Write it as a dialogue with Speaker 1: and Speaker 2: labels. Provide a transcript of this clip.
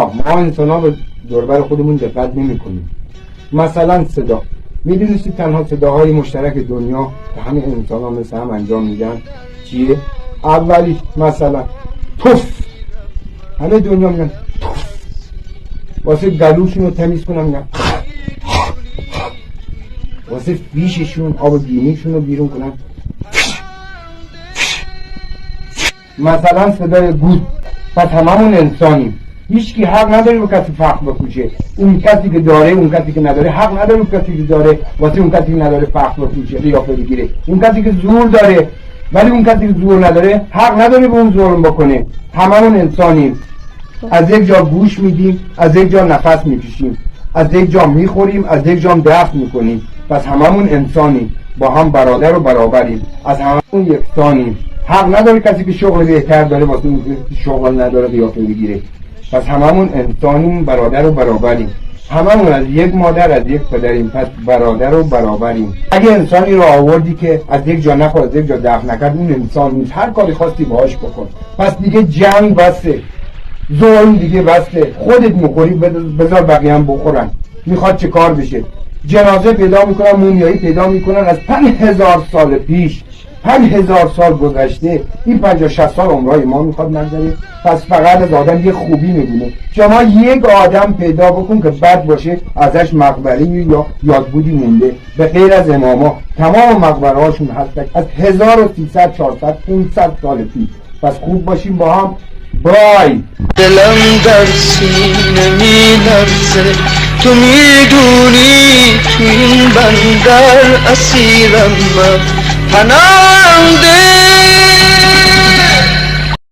Speaker 1: ما انسان ها به دوربر خودمون دقت نمی کنیم. مثلا صدا، میدونستی تنها صداهای مشترک دنیا که همه انسان ها مثل هم انجام میدن چیه؟ اولی مثلا توف، همه دنیا میگن توف، واسه گلوشون رو تمیز کنن میگن، واسه فیششون آب گینیشون رو بیرون کنن. مثلا صدای گود. پس هممون انسانیم، هیچکی حق نداره به کسی فخر بپوشه. اون کسی که داره، اون کسی که نداره حق نداره به کسی که داره واسه اون کسی که نداره فخر بپوشه، قیافه بگیره. اون کسی که زور داره ولی اون کسی که زور نداره حق نداره به اون ظلم بکنه. هممون انسانیم، از یک جا گوش میدیم، از یک جا نفس میکشیم، از یک جا میخوریم، از یک جا دفع میکنیم. پس هممون انسانیم، با هم برادر و برابریم، از هممون یکسانیم. حق نداره کسی که شغل بهتر داره واسه اون که شغل نداره قیافه بگیره. پس هممون انسانیم، برادر و برابریم، هممون از یک مادر از یک پدریم، پس برادر و برابریم. اگه انسانی رو آوردی که از یک جا نخور از یک جا دفع نکرد، اون انسان نیست، هر کاری خواستی باهاش بکن. پس دیگه جنگ بسته، ظلم دیگه بسته، خودت میخوری بذار بقیه هم بخورن. میخواد چه کار بشه؟ جنازه پیدا میکنن، مومیایی پیدا میکنن از 5000 سال پیش، 5000 سال گذشته. این 50-60 سال عمرهای ما میخواد نگذره. پس فقط از آدم یه خوبی میبینه. شما یک آدم پیدا بکن که بد باشه، ازش مقبره یا یادبودی مونده. به غیر از اماما تمام مقبره هاشون هستن از 1300 400 500 سال پیش. پس خوب باشیم با هم. بای.
Speaker 2: دلم در سینه می لرزه، تو میدونی تو این بندر اسیرم من، پناهنده